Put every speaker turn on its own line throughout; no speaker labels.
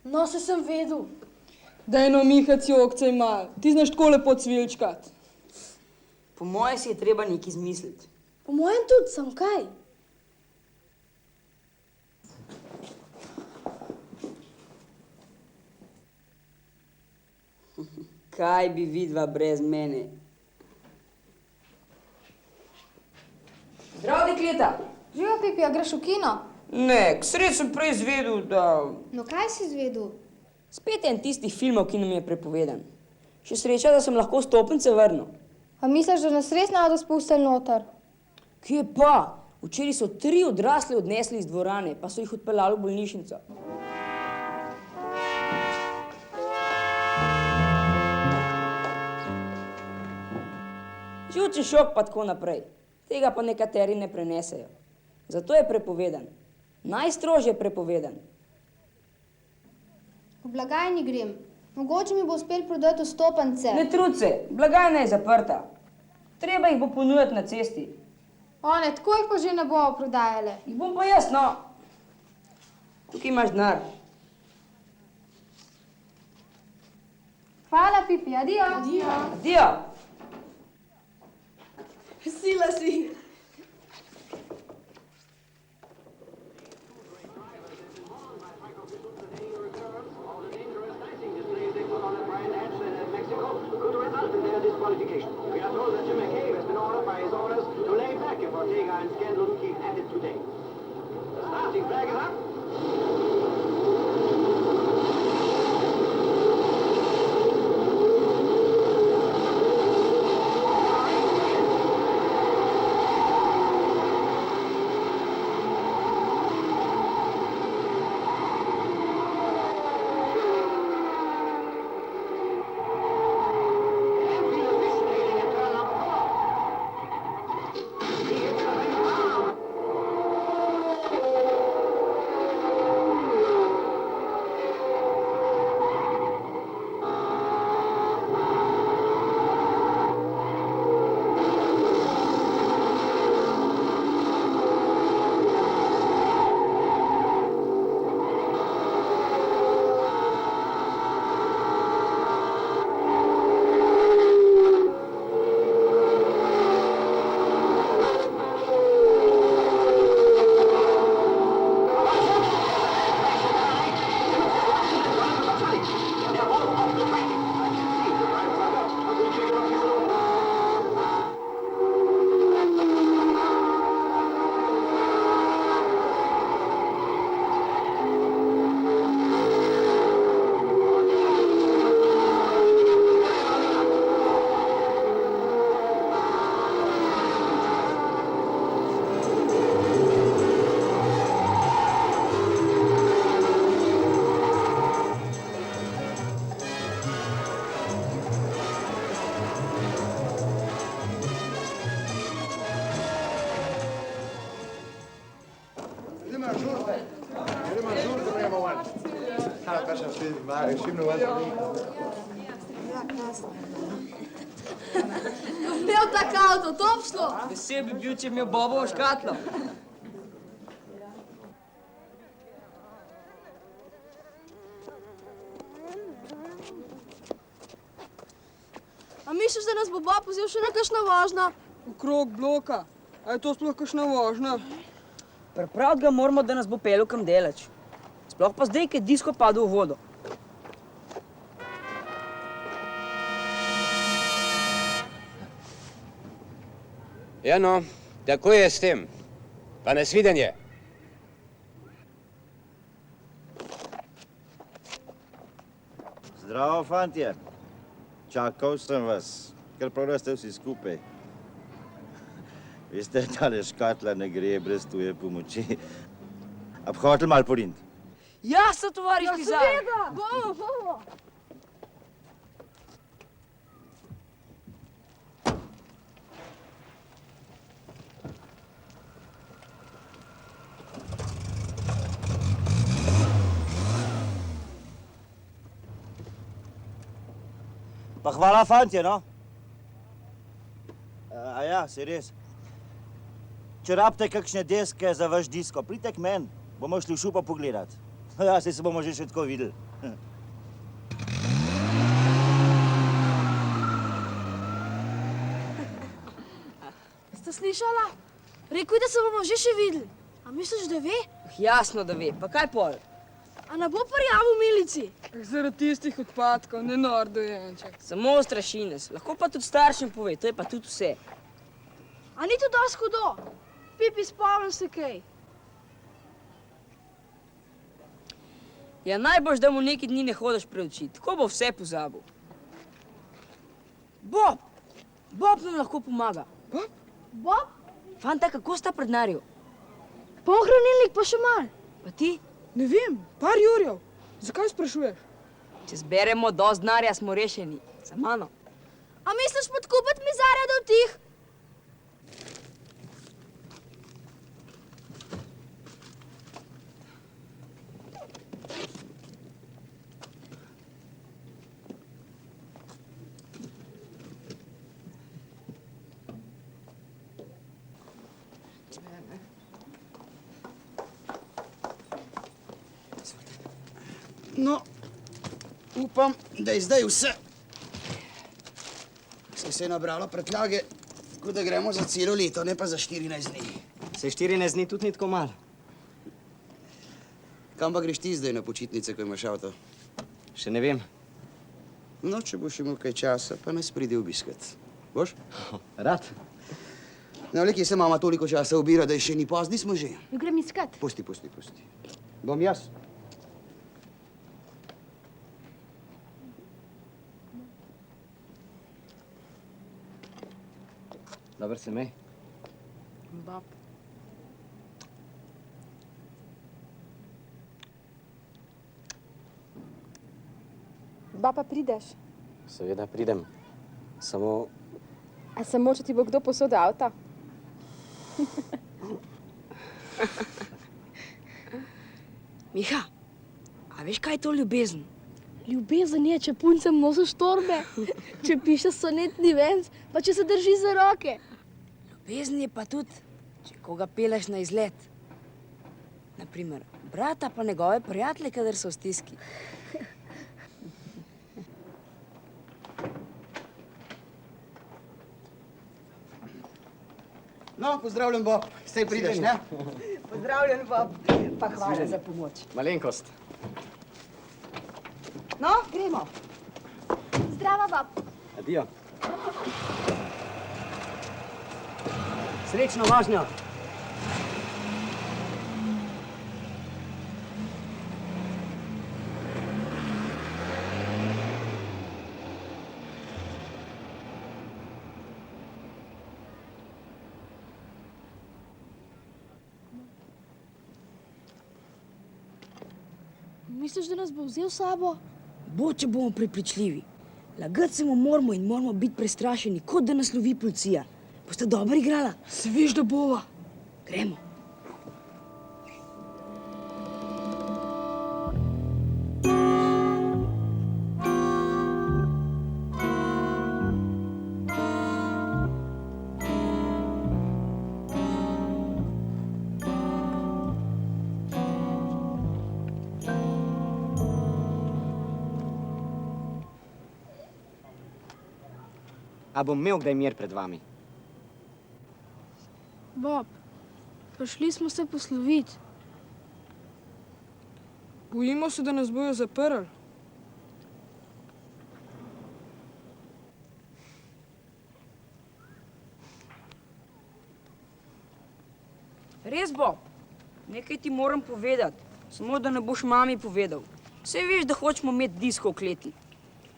No, se sem vedel.
Daj no, Mihac, jokcej mal. Ti znaš tako lepo cvilčkat.
Po moje si je treba nekaj izmisliti.
Po mojem tudi, sem kaj.
Kaj bi vidva brez mene? Zdravo, dekleta!
Živo, Pipi, a greš v kino?
Ne, k sreči sem prej izvedel, da...
No, kaj si izvedel?
Spet en tistih filmov, ki nam je prepovedan. Še sreča, da sem lahko stopnice vrnil.
A misliš, da nas res nado spustili noter?
Kje pa? Včeraj so 3 odrasle odnesli iz dvorane, pa so jih odpeljali v bolnišnico. Živčen šok pa tako naprej. Tega pa nekateri ne prenesejo. Zato je prepovedan. Najstrožje prepovedan.
V blagajni grem. Mogoče mi bo uspel prodati vstopnice.
Ne trud se, blagajna je zaprta. Treba jih bo ponujati na cesti.
One, tako jih pa že ne bomo prodajale.
Jih bom pa jaz, no. Tukaj imaš denar.
Hvala, Pipi, adijo.
Adijo.
Sila si.
We are told that Jim McCabe has been ordered by his owners to lay back if Ortega and Scanlon keep at it today. The starting flag is up.
Imel tak avto, to bi šlo.
Vesel bi bil, če bi imel Bobovo škatlo.
A misliš, da nas bo Bob vzel še na kakšna vožnja?
Okrog bloka. A je to sploh kakšna vožnja?
Pripraviti ga moramo, da nas bo peljal kam daleč. Sploh pa zdaj, ko je disko padel v vodo.
Ja, no, tako je s tem. Pa nasvidenje.
Zdravo, fantje. Čakal sem vas, ker prav da ste vsi skupaj. Veste, tale škatla ne gre brez tuje pomoči. A bi hotel malo poriniti?
Ja, so tovariš Pizar.
Seveda, bomo.
Pa hvala, fantje, no. A ja, si res. Če rabite kakšne deske za vaš disko, pridite k meni, bomo šli v šupo pogledat. Ja, saj se bomo že tako videli.
Ste slišala? Rekel je, da se bomo že še videli. A misliš, da ve?
Jasno, da ve. Pa kaj pol?
A ne bo prijavil milici?
Zaradi tistih odpadkov, ne nor dojenček.
Samo strašines. Lahko pa tudi staršem pove, to je pa tudi vse.
A ni to dosti hudo? Pipi, spomnim se kaj.
Ja, najboljš, da mu neki dni ne hodiš preučiti. Tako bo vse pozabil. Bob! Bob nam lahko pomaga.
Bob?
Fanta, kako sta prednaril?
Pol hranilnik pa še mal.
Pa ti?
Ne vem, par jurjev. Zakaj sprašuješ?
Če zberemo dosti denarja, smo rešeni. Za mano.
A misliš podkupiti mizarja do tih?
No, upam, da je zdaj vse. Se je nabralo prtljage, tako da gremo za celo leto, ne pa za 14 dni.
Se 14 dni tudi ni tako malo.
Kam pa greš ti zdaj na počitnice, ko imaš avto?
Še ne vem.
No, če boš imel kaj časa, pa nas pridi obiskat. Boš?
Rad.
No, le, kje se mama toliko časa ubira, da je še ni pozni, smo že.
Jo grem iskat.
Pusti. Bom jaz.
Dobro se mej.
Bob.
Baba, prideš?
Seveda pridem. Samo
A samo, če ti bo kdo posodil avta?
Miha, a veš, kaj je to ljubezen?
Ljubezen je, če puncem nosiš torbe, če piše sonetni venc, pa če se drži za roke.
Ljubezen je pa tudi, če koga peleš na izlet. Naprimer, brata pa njegove prijatelje, kadar so v stiski.
No, pozdravljen, Bob. Sej prideš, ne?
Pozdravljen, Bob, pa hvala za pomoč.
malenkost.
No, gremo.
Zdravo, Bob.
Adijo. Srečno vožnjo.
Misliš, da nas bo vzel s sabo?
Bo, če bomo prepričljivi. Lagati se mu moramo in moramo biti prestrašeni, kot da nas lovi policija. Boste dobro igrala?
Se veš, da bova.
Gremo.
A bom imel kdaj mir pred vami?
Bob, prišli smo se posloviti.
Bojimo se, da nas bojo zaprli.
Res, Bob, nekaj ti moram povedati, samo da ne boš mami povedal. Saj veš, da hočemo imeti disko v kleti.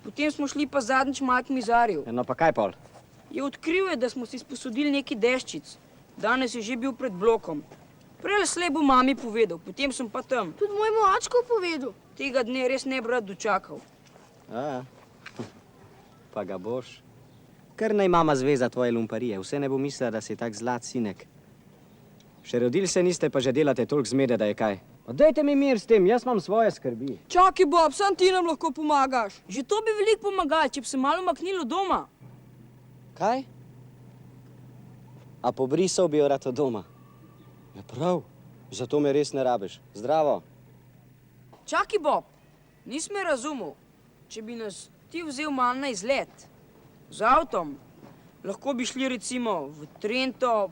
Potem smo šli pa zadnjič malo k mizarju.
No pa kaj pol?
Je odkril, da smo si sposodili neki deščic. Danes je že bil pred blokom. Prej slej bo mami povedal, potem sem pa tam.
Tudi mojemu očku povedal.
Tega dne res ne bi rad dočakal.
A, pa ga boš. Kar naj mama zveza tvoje lumparije. Vse ne bo mislila, da si tak zlat sinek. Še rodili se niste, pa že delate toliko zmede, da je kaj. Pa dajte mi mir s tem, jaz imam svoje skrbi.
Čakaj, Bob, sam ti nam lahko pomagaš.
Že to bi veliko pomagalo, če bi se malo maknilo doma.
Kaj? A pobrisal bi jo rad od doma? Ja prav, zato me res ne rabiš. Zdravo.
Čakaj, Bob, nisi me razumel. Če bi nas ti vzel malo na izlet, z avtom, lahko bi šli recimo v Trento,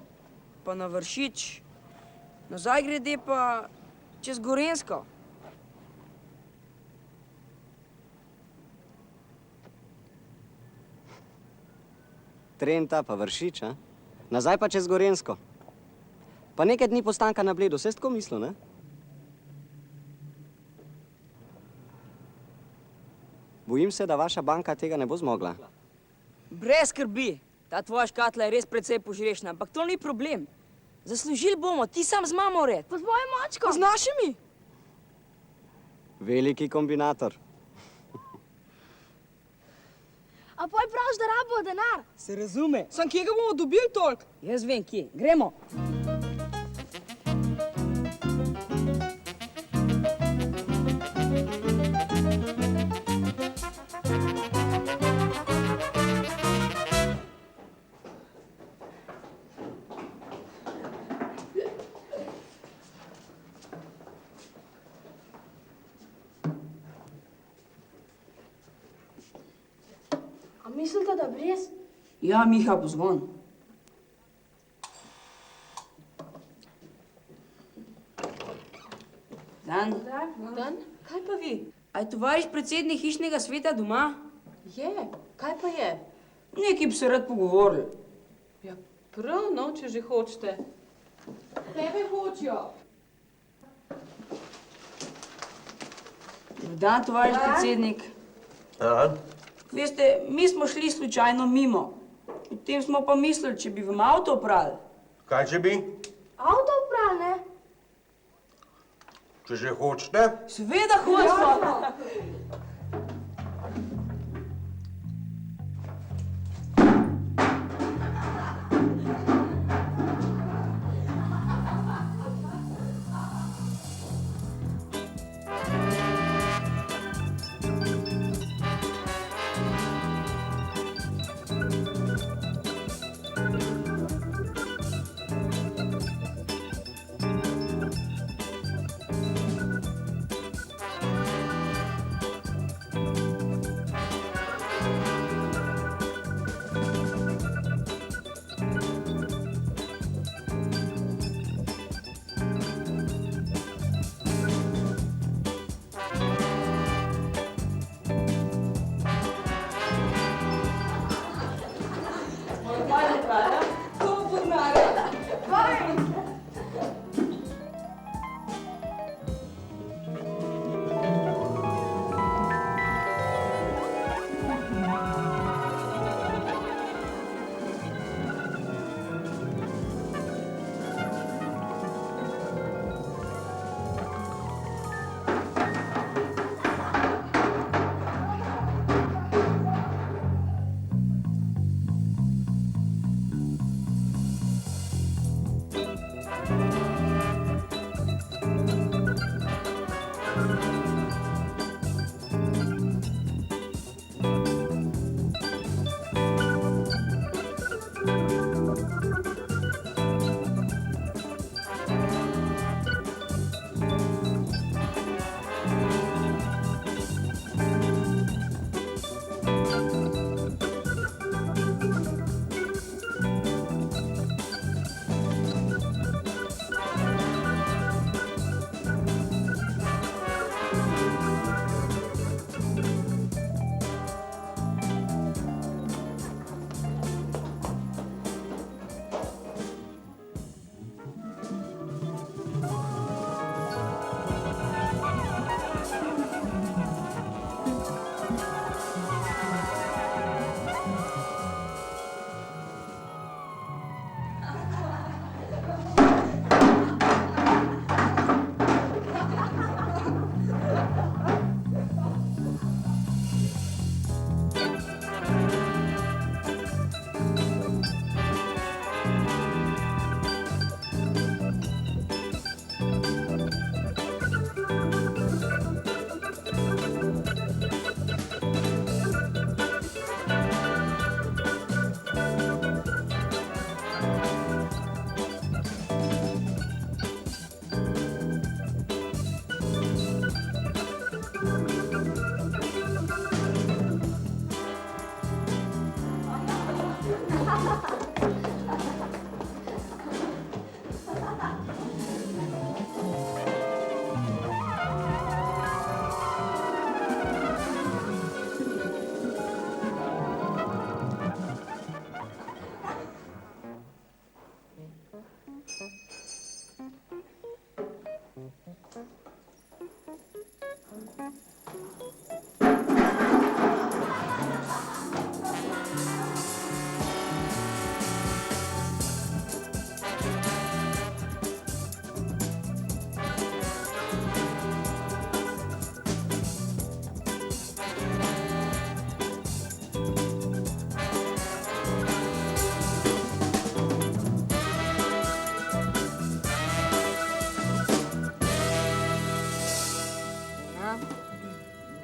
pa na Vršič, nazaj grede pa čez Gorenjsko.
Trenta pa Vršič, a? Nazaj pa čez Gorenjsko. Pa nekaj dni postanka na Bledu, vse tako mislil, ne? Bojim se, da vaša banka tega ne bo zmogla.
Brez skrbi, ta tvoja škatla je res precej požrešna, ampak to ni problem. Zaslužili bomo, ti sam z mamo red.
Pa z mojo mačko.
Z našimi.
Veliki kombinator.
A poj praviš, da rabo denar?
Se razume.
Sam kje ga bomo dobili toliko?
Jaz vem, kje. Gremo.
A mislite, da brez?
Ja, Miha, pozvon. Dan.
Dan? Kaj pa vi?
A je tovariš predsednik hišnega sveta doma?
Je, kaj pa je?
Nekaj bi se rad pogovorili.
Ja, prav, no, če že hočete. Tebe hočijo.
Dan, tovariš predsednik.
Ja.
Veste, mi smo šli slučajno mimo. Potem smo pa mislili, če bi vam avto oprali.
Kaj če bi?
Avto oprali, ne?
Če že hočete?
Seveda hočemo.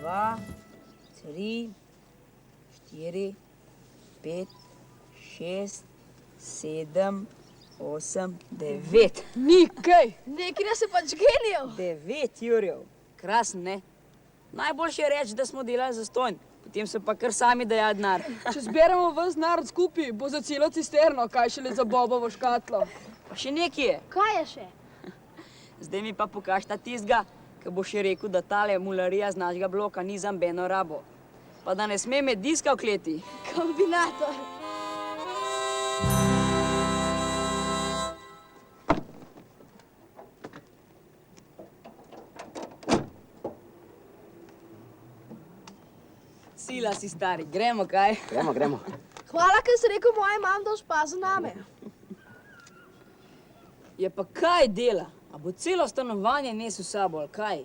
Dva, tri, štiri, pet, šest, sedem, osem, devet.
Ni kaj, nekaj nas je pač genijal.
9 jurjev. Krasen, ne? Najboljše je reči, da smo delali zastonj. Potem so pa kar sami dajali denar.
Če zberemo ves narod skupaj, bo za celo cisterno, kaj šele za Bobovo škatlo.
Pa še nekaj je.
Kaj je še?
Zdaj mi pa pokažta tistega, ki bo še rekel, da tale mularija z našega bloka ni za nobeno rabo. Pa da ne sme imeti diska v kleti.
Kombinator.
Sila si, stari. Gremo, kaj?
Gremo.
Hvala, ker si rekel moji mam, da špazi name.
Je pa kaj dela? A bo celo stanovanje nesel s sabo, ali kaj?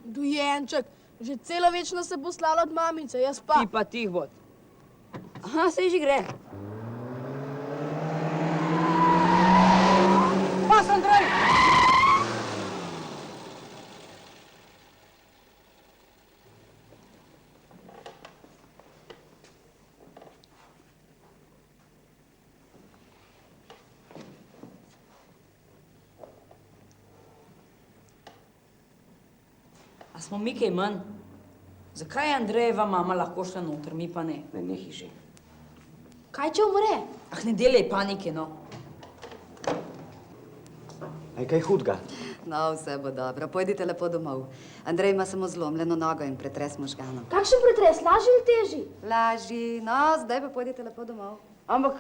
Dojenček, že celo večno se bo slala od mamice, jaz pa.
Ti pa tih bod. Aha, sej že gre. Pas, Andrej! A smo mi kaj manj? Zakaj je Andrejeva mama lahko šla noter, mi pa ne?
Ne, nehi že.
Kaj če umre?
Ah, ne delaj panike, no.
Aj kaj hudga?
No, vse bo dobro. Pojdite lepo domov. Andrej ima samo zlomljeno nogo in pretres možganov.
Kakšen pretres, lažji ali težji?
Lažji. No, zdaj pa pojdite lepo domov.
Ampak,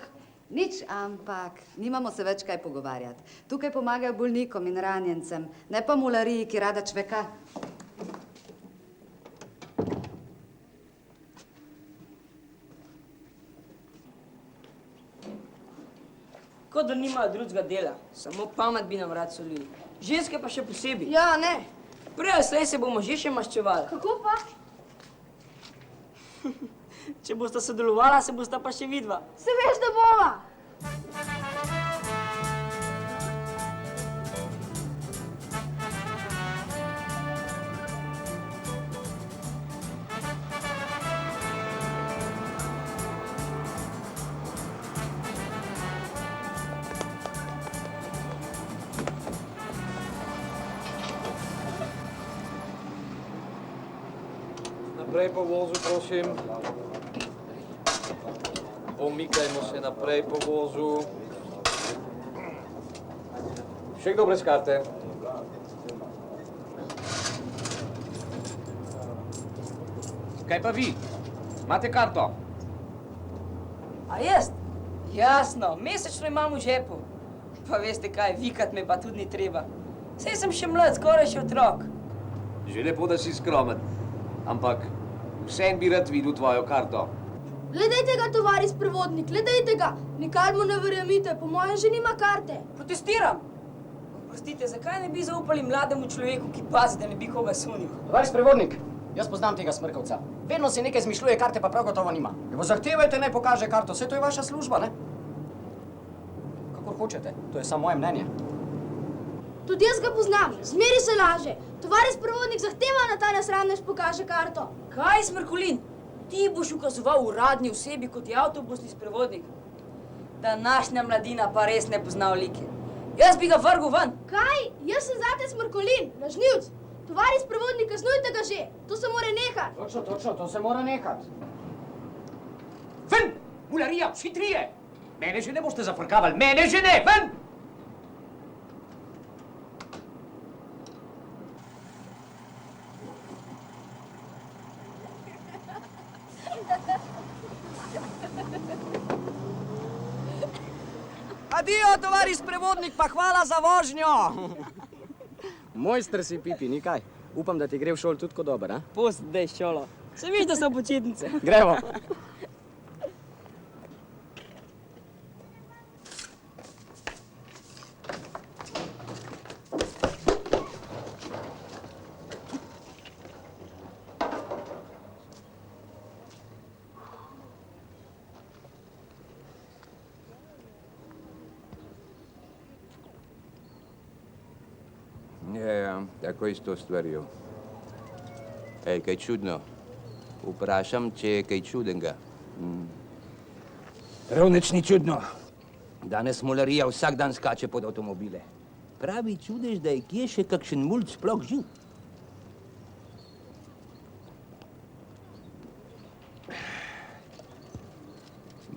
Nič, ampak nimamo se več kaj pogovarjati. Tukaj pomagajo bolnikom in ranjencem, ne pa mulariji, ki rada čveka.
kot da nimajo drugega dela, samo pamet bi nam rad solili. Ženske pa še posebej.
Ja, ne.
Prej ali slej se bomo že še maščevali.
Kako pa?
Če bosta sodelovala, se bosta pa še vidva.
Se veš, da bova.
Naprej po vozu, prosim. Pomikajmo se naprej po vozu. Še kdo brez karte?
Kaj pa vi? Imate karto?
A jaz? Jasno, mesečno imam v žepu. Pa veste kaj, vikat me pa tudi ni treba. Saj sem še mlad, skoraj še otrok.
Že lepo, da si skromen. Ampak vsem bi rad videl tvojo karto.
Gledajte ga, tovariš prevodnik, gledajte ga. Nikar mu ne verjemite, po mojem že nima karte.
Protestiram. Prostite, zakaj ne bi zaupali mlademu človeku, ki pazi, da ne bi koga sunil?
Tovariš prevodnik, jaz poznam tega smrkavca. Vedno si nekaj zmišljuje, karte pa prav gotovo nima. Evo zahtevajte, naj pokaže karto, saj to je vaša služba, ne? Kakor hočete, to je samo moje mnenje.
Tudi jaz ga poznam, zmeri se laže. Tovariš prevodnik zahteva, da ta nesramnež pokaže karto.
Kaj, Smrkolin? Ti boš ukazoval uradni osebi, kot je avtobusni sprevodnik. Današnja mladina pa res ne pozna olike. Jaz bi ga vrgel ven.
Kaj? Jaz sem zate Smrkolin, lažnivc. Tovari sprevodnik, kaznujte ga že! To se mora nehati!
Točno, to se mora nekati.
Ven! Mularija, vsi trije! Mene že ne boste zafrkavali, mene že ne, ven!
Adijo, tovari sprevodnik, pa hvala za vožnjo!
Mojster si, Pipi, ni kaj. Upam, da ti gre v šol tudi kot dober, a?
Pust, dej šolo. Se viš, da so počitnice.
Gremo.
Ja, tako je s to stvarjo. Ej, kaj čudno. Vprašam, če je kaj čudenga. Ravneč ni čudno. Danes mularija vsak dan skače pod avtomobile. Pravi čudež, da je kje še kakšen mulj sploh živ.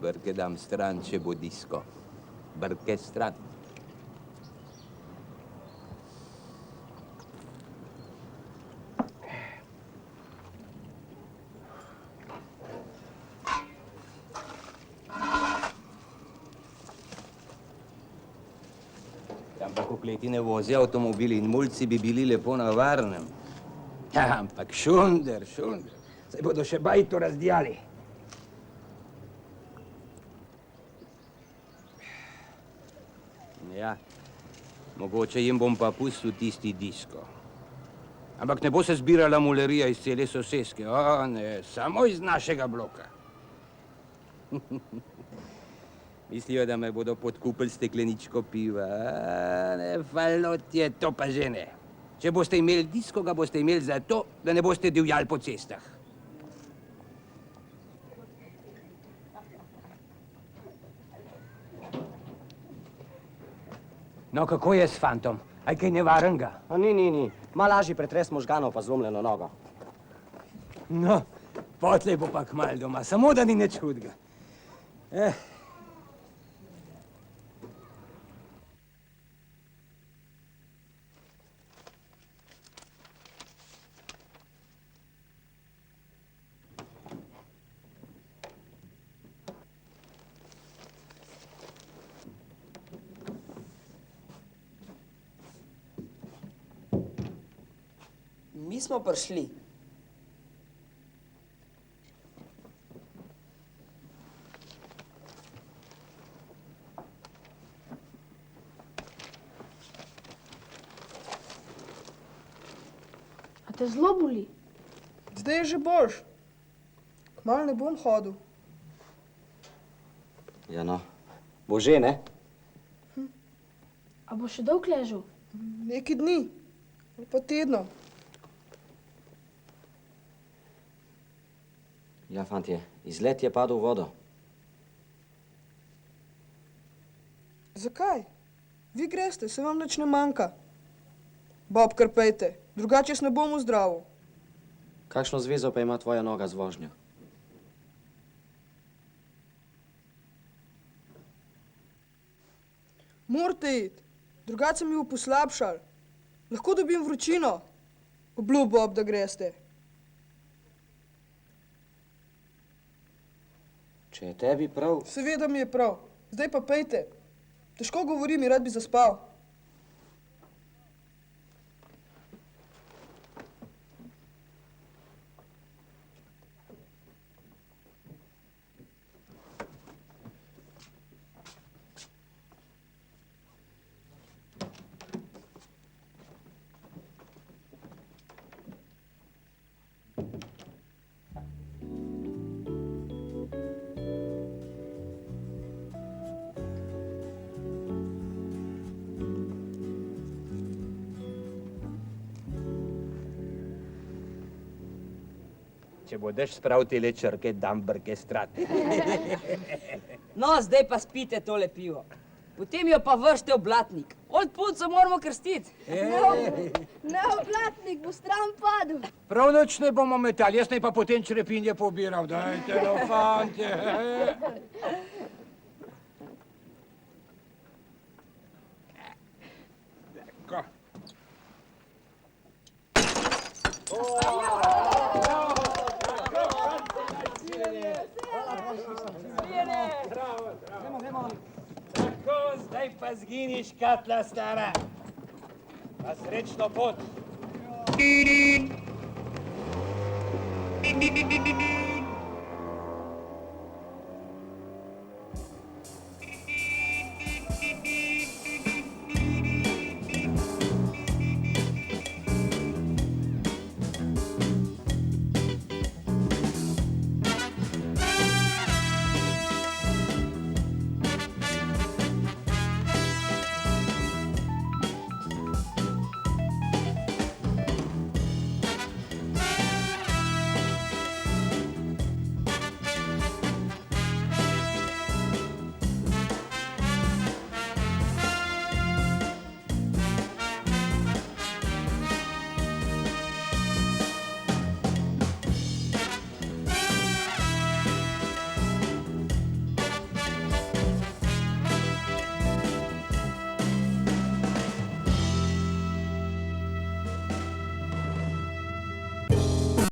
Brke dam stran, če bo disko. Brke stran. Ampak v kleti ne vozijo avtomobili in mulci bi bili lepo na varnem. Ja, ampak šunder, saj bodo še bajto razdijali. Ja, mogoče jim bom pa pustil tisti disko. Ampak ne bo se zbirala mularija iz cele soseske, o ne, samo iz našega bloka. Mislijo, da me bodo podkupili stekleničko piva. Ne, falotje, to pa že ne. Če boste imeli disko, ga boste imeli zato, da ne boste divjali po cestah. No, kako je s fantom? Aj kaj nevarenga?
Ni. Malo lažji pretres možganov pa zlomljeno nogo.
No, potlej bo pa kmalu doma, samo da ni nič hudega.
Mi smo prišli.
A te zelo boli?
Zdaj je že boš. Kmalu ne bom hodil.
Ja no, bo že, ne?
A bo še dolg ležal?
Neki dni, ali pa tedno.
Ja, fantje, izlet je padel v vodo.
Zakaj? Vi greste, se vam nič ne manjka. Bob, kar pejte, drugače jaz ne bom zdravil.
Kakšno zvezo pa ima tvoja noga z vožnjo?
Morate iti, drugače se mi bo poslabšal. Lahko dobim vročino. Obljub, Bob, da greste.
Če je tebi prav...
Seveda mi je prav. Zdaj pa pejte. Težko govorim in rad bi zaspal.
Če boš spravil tele črke, dam brke stran.
No, zdaj pa spite tole pivo. Potem jo pa vršte v blatnik. Od punca moramo krstiti.
Ne, oblatnik bo stran padel.
Prav noč ne bomo metali, jaz naj pa potem črepinje pobiral. Dajte, no, fantje. Ko?
Tako, zdaj pa zginiš, Katla stara. Pa srečno pot.